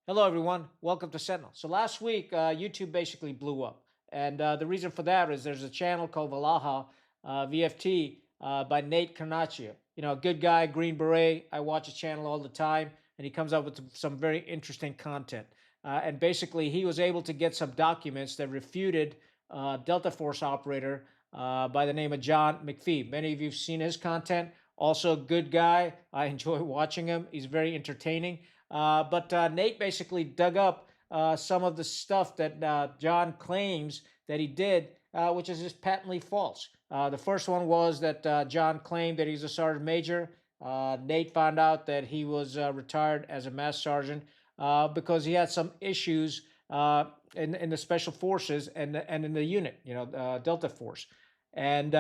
Hello, everyone. Welcome to Sentinel. So last week, YouTube basically blew up, and the reason for that is there's a channel called Valaha VFT by Nate Carnaccio. You know, a good guy, Green Beret. I watch his channel all the time, and he comes up with some very interesting content. And basically, he was able to get some documents that refuted Delta Force operator by the name of John McPhee. Many of you have seen his content. Also, a good guy. I enjoy watching him. He's very entertaining. But Nate basically dug up some of the stuff that John claims that he did, which is just patently false. The first one was that John claimed that he's a sergeant major. Nate found out that he was retired as a master sergeant because he had some issues in the special forces and in the unit, Delta Force, and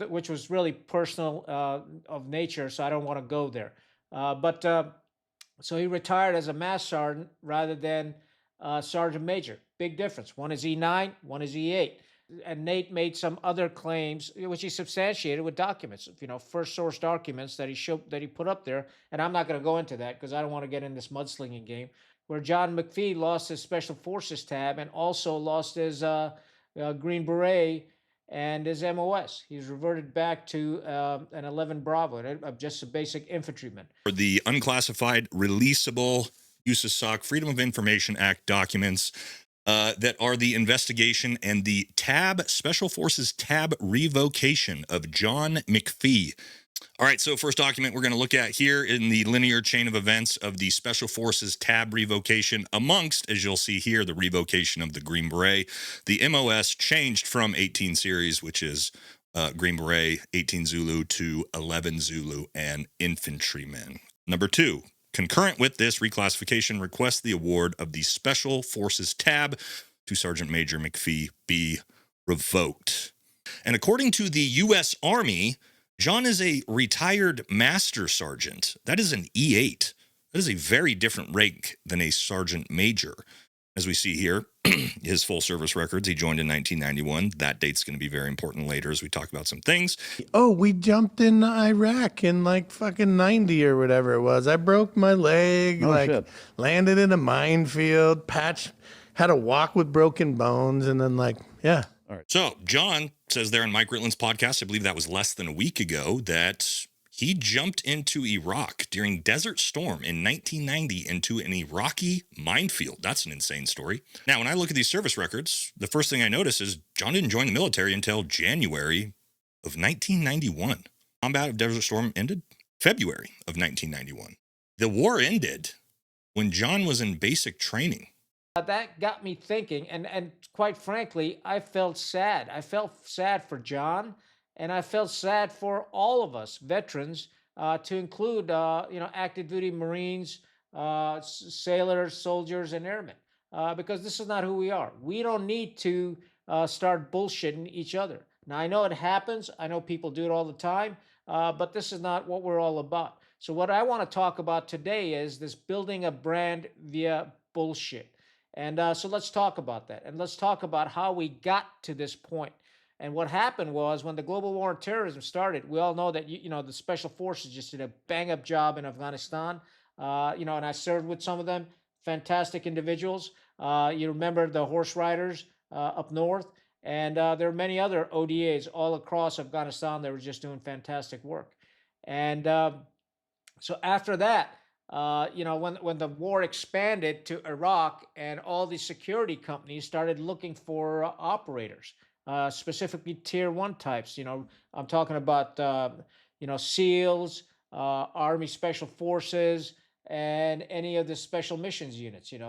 which was really personal of nature. So I don't want to go there. But so he retired as a master sergeant rather than sergeant major. Big difference. One is E9, one is E8. And Nate made some other claims, which he substantiated with documents, first source documents that he put up there. And I'm not going to go into that because I don't want to get in this mudslinging game. Where John McPhee lost his special forces tab and also lost his Green Beret and his MOS. He's reverted back to an 11 Bravo, just a basic infantryman. For the unclassified, releasable USASOC Freedom of Information Act documents that are the investigation and the tab, Special Forces tab revocation of John McPhee. All right, so first document we're going to look at here in the linear chain of events of the Special Forces tab revocation, amongst, as you'll see here, the revocation of the Green Beret. The MOS changed from 18 series, which is Green Beret, 18 Zulu, to 11 Zulu and infantrymen. Number two, concurrent with this reclassification, request the award of the Special Forces tab to Sergeant Major McPhee be revoked. And according to the U.S. Army, John is a retired master sergeant. That is an E8. That is a very different rank than a sergeant major. As we see here, his full service records, he joined in 1991. That date's going to be very important later as we talk about some things. Oh, we jumped in Iraq in like fucking 90 or whatever it was. I broke my leg, landed in a minefield, had a walk with broken bones, and then yeah. All right. So John says there in Mike Ritland's podcast, I believe that was less than a week ago, that he jumped into Iraq during Desert Storm in 1990 into an Iraqi minefield. That's an insane story. Now, when I look at these service records, the first thing I notice is John didn't join the military until January of 1991. Combat of Desert Storm ended February of 1991. The war ended when John was in basic training. That got me thinking, and quite frankly, I felt sad. I felt sad for John, and I felt sad for all of us veterans, to include active duty Marines, sailors, soldiers, and airmen, because this is not who we are. We don't need to start bullshitting each other. Now I know it happens. I know people do it all the time, but this is not what we're all about. So what I want to talk about today is this building a brand via bullshit. And so let's talk about that. And let's talk about how we got to this point. And what happened was when the global war on terrorism started, we all know that, the special forces just did a bang up job in Afghanistan. And I served with some of them, fantastic individuals. You remember the horse riders up north. And there are many other ODAs all across Afghanistan that were just doing fantastic work. And so after that, when the war expanded to Iraq and all these security companies started looking for operators, specifically tier one types. I'm talking about SEALs, Army Special Forces, and any of the special missions units. Those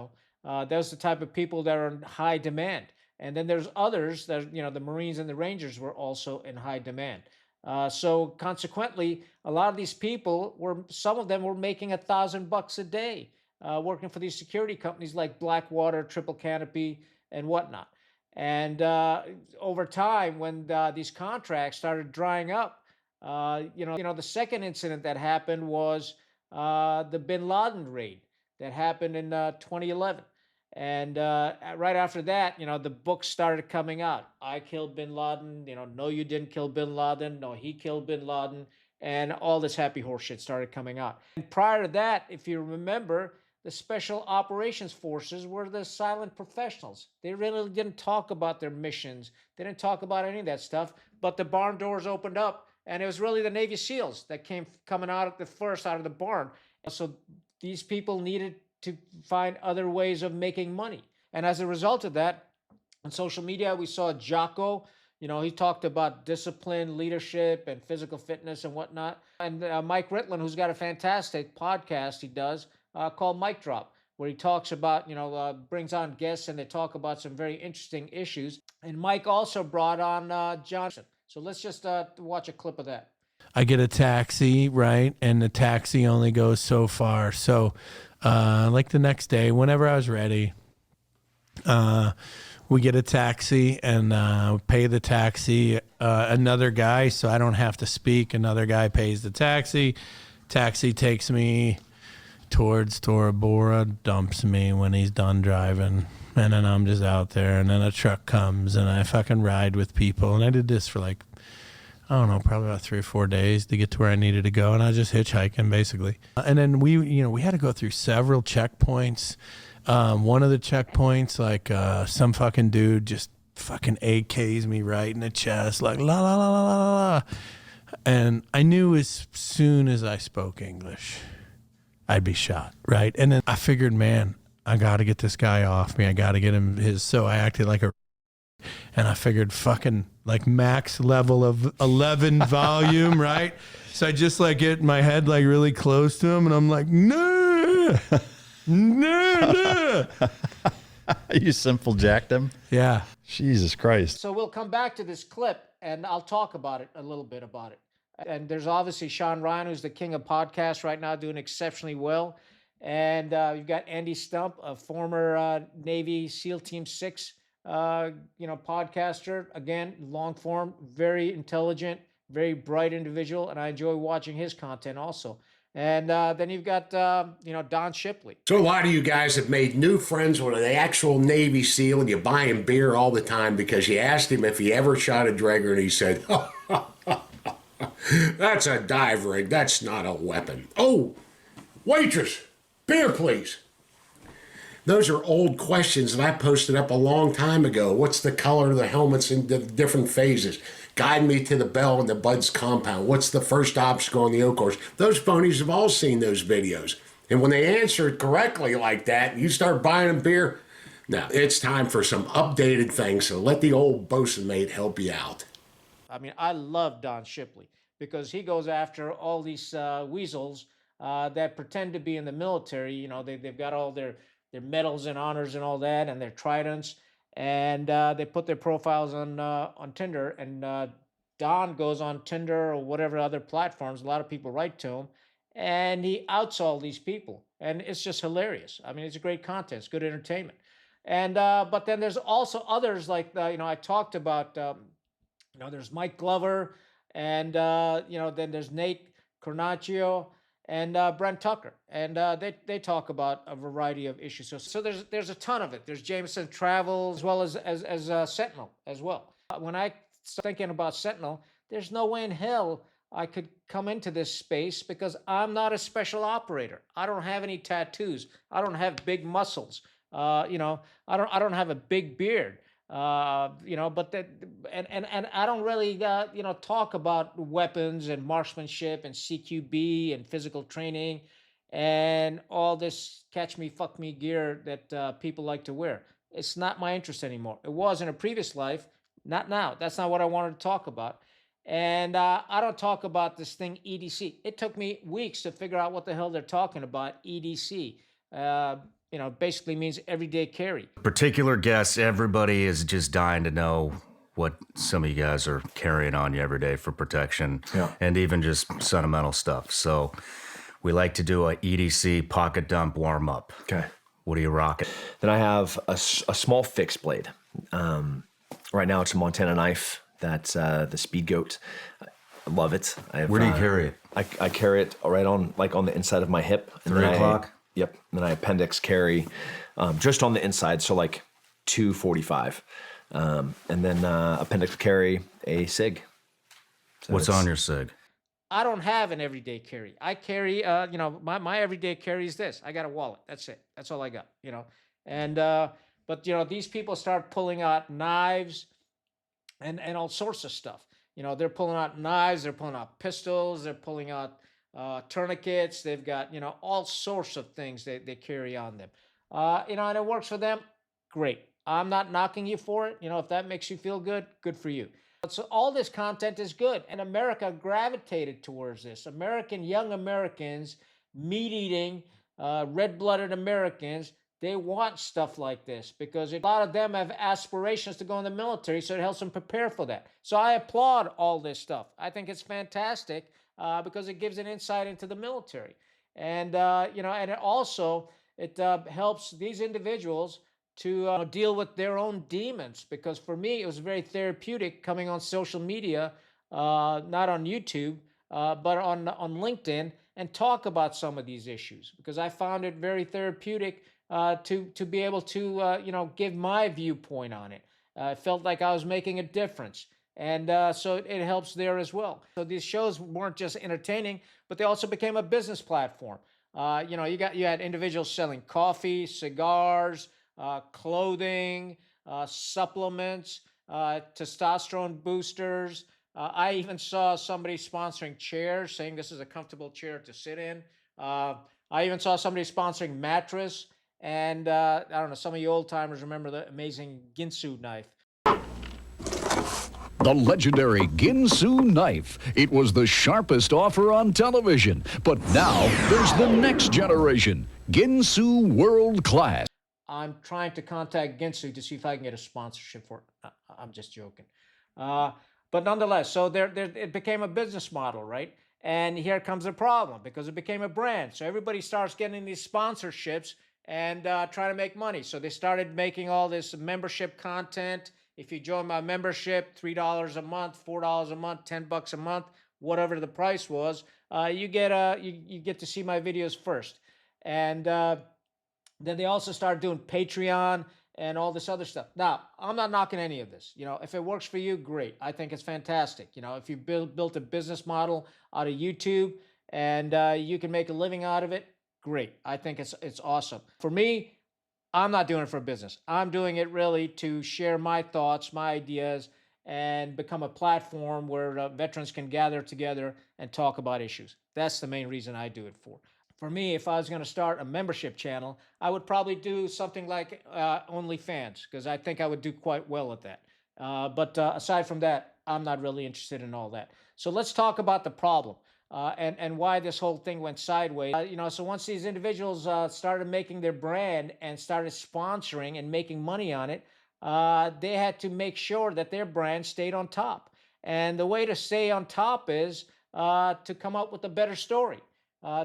are the type of people that are in high demand. And then there's others that the Marines and the Rangers were also in high demand. So consequently, a lot of these people some of them were making $1,000 a day, working for these security companies like Blackwater, Triple Canopy, and whatnot. And over time, when these contracts started drying up, the second incident that happened was the Bin Laden raid that happened in 2011. And right after that, the books started coming out. I killed Bin Laden. No, you didn't kill Bin Laden. No, he killed Bin Laden. And all this happy horse shit started coming out. And prior to that, if you remember, The special operations forces were the silent professionals. They really didn't talk about their missions. They didn't talk about any of that stuff. But the barn doors opened up, and it was really the Navy SEALs that came coming out at the first out of the barn. So these people needed to find other ways of making money. And as a result of that, on social media, we saw Jocko. He talked about discipline, leadership, and physical fitness and whatnot. And Mike Ritland, who's got a fantastic podcast he does called Mic Drop, where he talks about, brings on guests and they talk about some very interesting issues. And Mike also brought on Johnson. So let's just watch a clip of that. I get a taxi, right? And the taxi only goes so far. So like the next day, whenever I was ready, we get a taxi and pay the taxi. Another guy, so I don't have to speak. Another guy pays the taxi. Taxi takes me towards Tora Bora, dumps me when he's done driving. And then I'm just out there. And then a truck comes and I fucking ride with people. And I did this for like, I don't know, probably about 3 or 4 days to get to where I needed to go. And I was just hitchhiking basically. And then we had to go through several checkpoints. One of the checkpoints, like some fucking dude just fucking AKs me right in the chest, like la la la la la la. And I knew as soon as I spoke English, I'd be shot, right? And then I figured, man, I got to get this guy off me. I got to get him his. So I acted like a, and I figured fucking like max level of 11 volume, right? So I just like get my head like really close to him, and I'm like, no. No. You simple jacked him? Yeah. Jesus Christ. So we'll come back to this clip and I'll talk about it a little bit about it. And there's obviously Sean Ryan, who's the king of podcasts right now, doing exceptionally well. And you've got Andy Stump, a former Navy SEAL Team 6, podcaster. Again, long form, very intelligent, very bright individual. And I enjoy watching his content also. And then you've got, Don Shipley. So a lot of you guys have made new friends with the actual Navy SEAL, and you buy him beer all the time because you asked him if he ever shot a Draeger, and he said, that's a dive rig. That's not a weapon. Oh, waitress, beer, please. Those are old questions that I posted up a long time ago. What's the color of the helmets in the different phases? Guide me to the bell in the Bud's compound. What's the first obstacle on the O course? Those phonies have all seen those videos. And when they answer it correctly like that, you start buying them beer. Now, it's time for some updated things, so let the old bosun mate help you out. I mean, I love Don Shipley because he goes after all these weasels that pretend to be in the military. They've got all their medals and honors and all that, and their tridents. And they put their profiles on Tinder, and Don goes on Tinder or whatever other platforms. A lot of people write to him, and he outs all these people, and it's just hilarious. I mean, it's a great content, it's good entertainment. And but then there's also others like I talked about. There's Mike Glover, and then there's Nate Cornacchio and Brent Tucker, and they talk about a variety of issues. So there's a ton of it. There's Jameson Travel as well as Sentinel as well. When I start thinking about Sentinel, there's no way in hell I could come into this space because I'm not a special operator. I don't have any tattoos. I don't have big muscles. I don't have a big beard. But that, and I don't really, talk about weapons and marksmanship and CQB and physical training and all this catch me, fuck me gear that people like to wear. It's not my interest anymore. It was in a previous life, not now. That's not what I wanted to talk about. And I don't talk about this thing EDC. It took me weeks to figure out what the hell they're talking about, EDC. Basically means everyday carry. Particular guests, everybody is just dying to know what some of you guys are carrying on you every day for protection, and even just sentimental stuff. So we like to do a EDC pocket dump warm up. Okay. What are you rocking? Then I have a small fixed blade. Right now it's a Montana knife. That's the Speed Goat. I love it. Where do you carry it? I carry it right on the inside of my hip. And 3 o'clock? Yep. And then I appendix carry just on the inside, so like 245. And then appendix carry a SIG. So What's on your SIG? I don't have an everyday carry. I carry, my everyday carry is this. I got a wallet. That's it. That's all I got, And, but, these people start pulling out knives and all sorts of stuff. They're pulling out knives, they're pulling out pistols, they're pulling out tourniquets. They've got, all sorts of things they carry on them. And it works for them. Great. I'm not knocking you for it. If that makes you feel good, good for you. So all this content is good, and America gravitated towards this. Young Americans, meat-eating, red-blooded Americans, they want stuff like this because a lot of them have aspirations to go in the military, so it helps them prepare for that. So I applaud all this stuff. I think it's fantastic because it gives an insight into the military, and and it helps these individuals to deal with their own demons. Because for me, it was very therapeutic coming on social media, not on YouTube, but on LinkedIn, and talk about some of these issues because I found it very therapeutic to be able to give my viewpoint on it. It felt like I was making a difference. And so it helps there as well. So these shows weren't just entertaining, but they also became a business platform. You had individuals selling coffee, cigars, clothing, supplements, testosterone boosters. I even saw somebody sponsoring chairs, saying this is a comfortable chair to sit in. I even saw somebody sponsoring mattress. And I don't know, some of you old timers remember the amazing Ginsu knife. The legendary Ginsu knife. It was the sharpest offer on television. But now there's the next generation, Ginsu World Class. I'm trying to contact Ginsu to see if I can get a sponsorship for it. I'm just joking. But nonetheless, so it became a business model, right? And here comes the problem because it became a brand. So everybody starts getting these sponsorships and trying to make money. So they started making all this membership content. If you join my membership, $3 a month, $4 a month, $10 a month, whatever the price was, you get to see my videos first. And then they also started doing Patreon and all this other stuff. Now, I'm not knocking any of this. If it works for you, great. I think it's fantastic. If you built a business model out of YouTube and you can make a living out of it, great. I think it's awesome. For me, I'm not doing it for business. I'm doing it really to share my thoughts, my ideas, and become a platform where veterans can gather together and talk about issues. That's the main reason I do it for. For me, if I was going to start a membership channel, I would probably do something like OnlyFans, because I think I would do quite well at that. But aside from that, I'm not really interested in all that. So let's talk about the problem and why this whole thing went sideways. So once these individuals started making their brand and started sponsoring and making money on it, they had to make sure that their brand stayed on top. And the way to stay on top is to come up with a better story.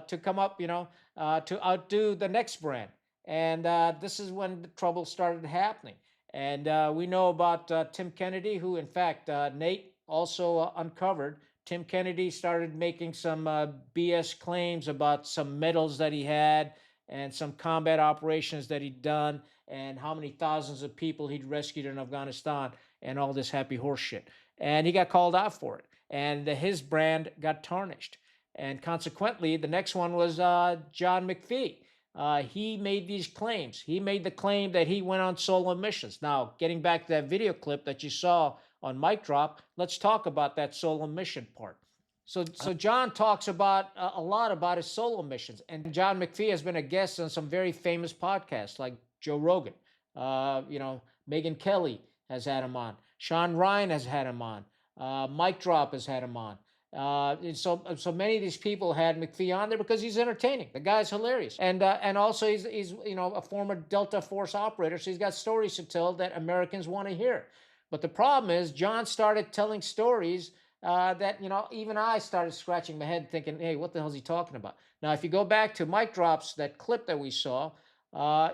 To come up, to outdo the next brand. And this is when the trouble started happening. And we know about Tim Kennedy, who, in fact, Nate also uncovered. Tim Kennedy started making some BS claims about some medals that he had and some combat operations that he'd done and how many thousands of people he'd rescued in Afghanistan and all this happy horse shit. And he got called out for it. And his brand got tarnished. And consequently, the next one was John McPhee. He made these claims. He made the claim that he went on solo missions. Now, getting back to that video clip that you saw on Mic Drop, let's talk about that solo mission part. So John talks about a lot about his solo missions. And John McPhee has been a guest on some very famous podcasts like Joe Rogan. Megyn Kelly has had him on. Sean Ryan has had him on. Mic Drop has had him on. So many of these people had McPhee on there because he's entertaining. The guy's hilarious, and also he's a former Delta Force operator, so he's got stories to tell that Americans want to hear. But the problem is, John started telling stories that even I started scratching my head, thinking, "Hey, what the hell is he talking about?" Now, if you go back to Mic Drops, that clip that we saw,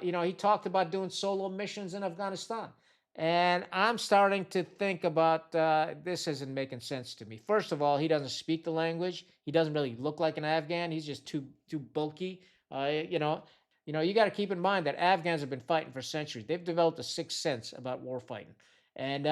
he talked about doing solo missions in Afghanistan. And I'm starting to think about this isn't making sense to me. First of all, he doesn't speak the language. He doesn't really look like an Afghan. He's just too bulky. You got to keep in mind that Afghans have been fighting for centuries. They've developed a sixth sense about war fighting. And,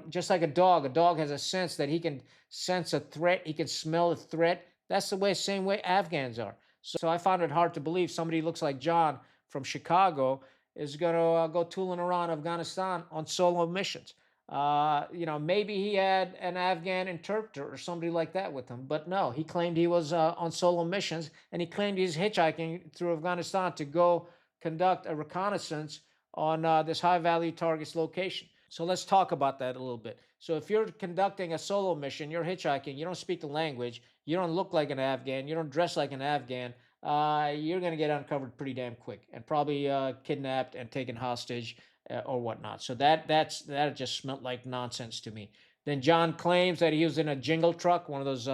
just like a dog has a sense that he can sense a threat, he can smell a threat. That's the same way Afghans are. So I found it hard to believe somebody who looks like John from Chicago is going to go tooling around Afghanistan on solo missions. Maybe he had an Afghan interpreter or somebody like that with him, but no, he claimed he was on solo missions, and he claimed he's hitchhiking through Afghanistan to go conduct a reconnaissance on this high value target's location. So let's talk about that a little bit. So if you're conducting a solo mission, you're hitchhiking, you don't speak the language, you don't look like an Afghan, you don't dress like an Afghan, you're going to get uncovered pretty damn quick and probably kidnapped and taken hostage or whatnot. So that just smelled like nonsense to me. Then John claims that he was in a jingle truck, one of those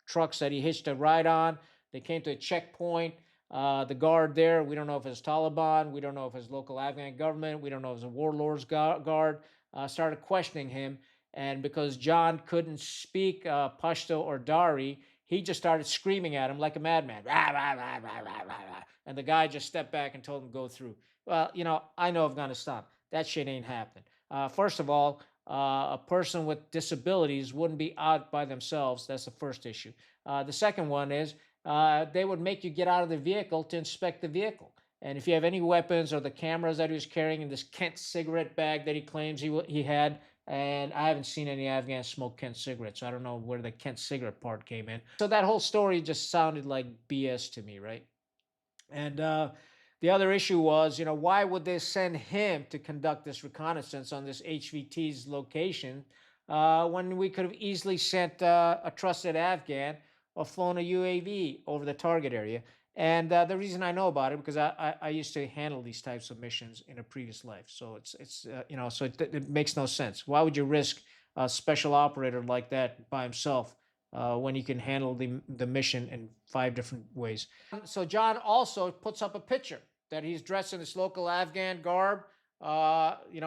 trucks that he hitched a ride on. They came to a checkpoint. The guard there, we don't know if it's Taliban, we don't know if it's local Afghan government, we don't know if it's a warlord's guard, started questioning him. And because John couldn't speak Pashto or Dari, he just started screaming at him like a madman. Rah, rah, rah, rah, rah, rah, rah. And the guy just stepped back and told him to go through. Well, I know Afghanistan. That shit ain't happening. First of all, a person with disabilities wouldn't be out by themselves. That's the first issue. The second one is they would make you get out of the vehicle to inspect the vehicle. And if you have any weapons or the cameras that he was carrying in this Kent cigarette bag that he claims he had, and I haven't seen any Afghans smoke Kent cigarettes, so I don't know where the Kent cigarette part came in. So that whole story just sounded like BS to me, right? And the other issue was, why would they send him to conduct this reconnaissance on this HVT's location when we could have easily sent a trusted Afghan or flown a UAV over the target area? And the reason I know about it, because I used to handle these types of missions in a previous life. So it makes no sense. Why would you risk a special operator like that by himself when you can handle the mission in 5 different ways? So John also puts up a picture that he's dressed in this local Afghan garb,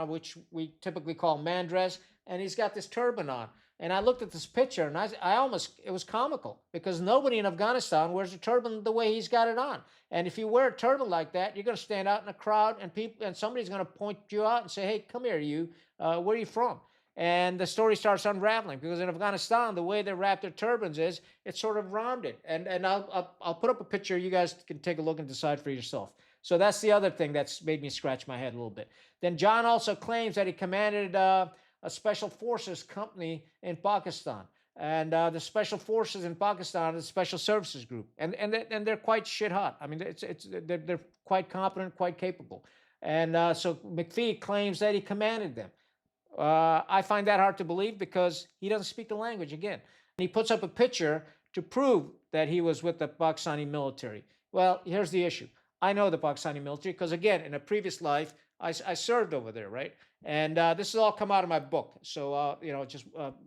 which we typically call man dress, and he's got this turban on. And I looked at this picture, and it was comical, because nobody in Afghanistan wears a turban the way he's got it on. And if you wear a turban like that, you're going to stand out in a crowd, and somebody's going to point you out and say, "Hey, come here, you. Where are you from?" And the story starts unraveling, because in Afghanistan, the way they wrap their turbans is it's sort of rounded. And I'll put up a picture. You guys can take a look and decide for yourself. So that's the other thing that's made me scratch my head a little bit. Then John also claims that he commanded a special forces company in Pakistan. And the special forces in Pakistan is a special services group. And they're quite shit hot. I mean, they're quite competent, quite capable. And so McPhee claims that he commanded them. I find that hard to believe, because he doesn't speak the language again. And he puts up a picture to prove that he was with the Pakistani military. Well, here's the issue. I know the Pakistani military because, again, in a previous life, I served over there, right? And this has all come out of my book. So,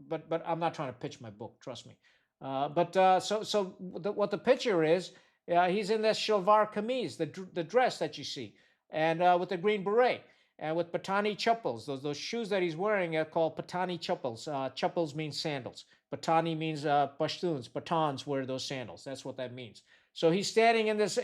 but I'm not trying to pitch my book, trust me. What the picture is, he's in this shalwar kameez, the dress that you see, and with the green beret, and with patani chappals. Those shoes that he's wearing are called patani chappals. Chappals means sandals. Patani means Pashtuns. Pathans wear those sandals. That's what that means. So he's standing in this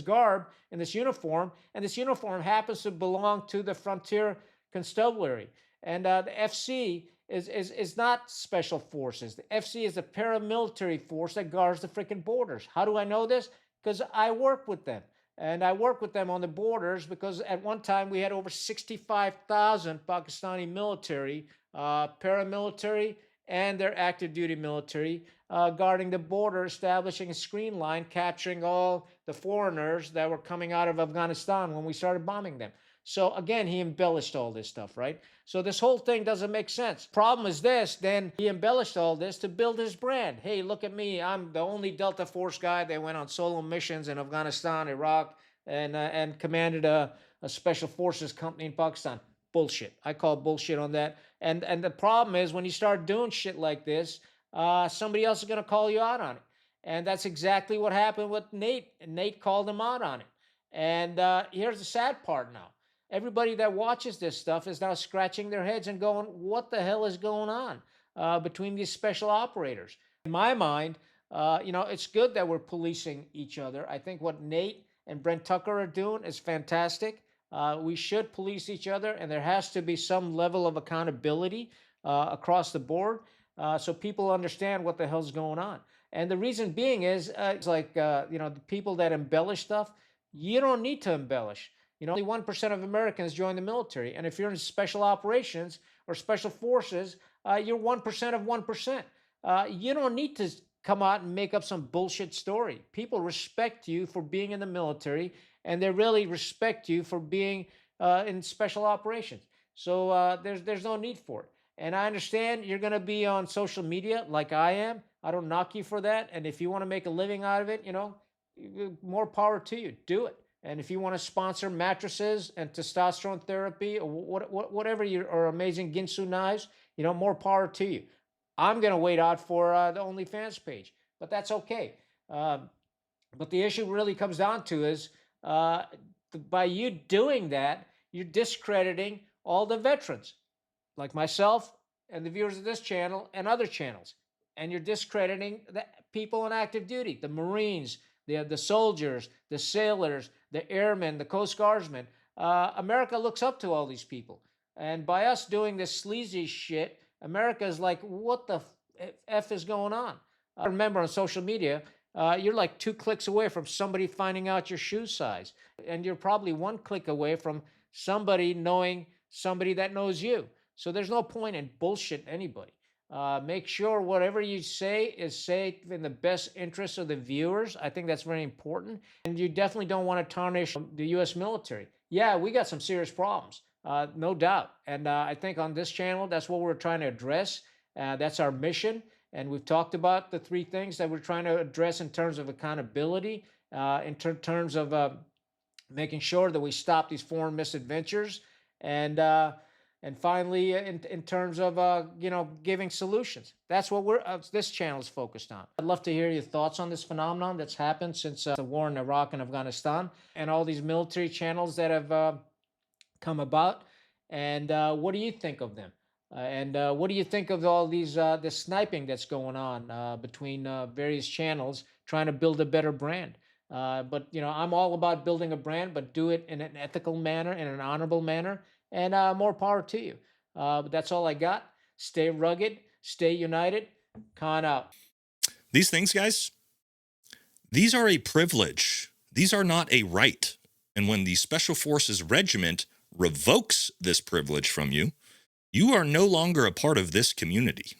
garb, in this uniform, and this uniform happens to belong to the Frontier Constabulary. And the FC is not special forces. The FC is a paramilitary force that guards the freaking borders. How do I know this? Because I work with them. And I work with them on the borders, because at one time we had over 65,000 Pakistani military, paramilitary, and their active duty military guarding the border, establishing a screen line, capturing all the foreigners that were coming out of Afghanistan when we started bombing them. So again, he embellished all this stuff, right? So this whole thing doesn't make sense. Problem is this, then he embellished all this to build his brand. Hey, look at me. I'm the only Delta Force guy that went on solo missions in Afghanistan, Iraq, and commanded a special forces company in Pakistan. Bullshit. I call bullshit on that. And the problem is, when you start doing shit like this, somebody else is going to call you out on it. And that's exactly what happened with Nate. And Nate called him out on it. And here's the sad part now. Everybody that watches this stuff is now scratching their heads and going, what the hell is going on between these special operators? In my mind, it's good that we're policing each other. I think what Nate and Brent Tucker are doing is fantastic. We should police each other, and there has to be some level of accountability across the board, so people understand what the hell's going on. And the reason being is, it's like, the people that embellish stuff, you don't need to embellish. Only 1% of Americans join the military. And if you're in special operations or special forces, you're 1% of 1%. You don't need to come out and make up some bullshit story. People respect you for being in the military, and they really respect you for being in special operations. So there's no need for it. And I understand you're going to be on social media like I am. I don't knock you for that. And if you want to make a living out of it, more power to you. Do it. And if you want to sponsor mattresses and testosterone therapy or whatever or amazing Ginsu knives, more power to you. I'm going to wait out for the OnlyFans page, but that's okay. But the issue really comes down to is by you doing that, you're discrediting all the veterans like myself and the viewers of this channel and other channels. And you're discrediting the people on active duty, the Marines, the soldiers, the sailors, the airmen, the Coast Guardsmen. America looks up to all these people. And by us doing this sleazy shit, America is like, what the F is going on? I remember on social media, you're like 2 clicks away from somebody finding out your shoe size. And you're probably 1 click away from somebody knowing somebody that knows you. So there's no point in bullshit anybody. Make sure whatever you say is said in the best interest of the viewers. I think that's very important. And you definitely don't want to tarnish the U.S. military. Yeah, we got some serious problems, no doubt. And I think on this channel, that's what we're trying to address. That's our mission. And we've talked about the 3 things that we're trying to address in terms of accountability, in terms of making sure that we stop these foreign misadventures, and finally, in terms of giving solutions. That's what this channel is focused on. I'd love to hear your thoughts on this phenomenon that's happened since the war in Iraq and Afghanistan, and all these military channels that have come about. And what do you think of them? And what do you think of all these this sniping that's going on between various channels trying to build a better brand? But I'm all about building a brand, but do it in an ethical manner, in an honorable manner. And more power to you. But that's all I got. Stay rugged, stay united. Con out. These things, guys, these are a privilege. These are not a right. And when the Special Forces Regiment revokes this privilege from you, you are no longer a part of this community.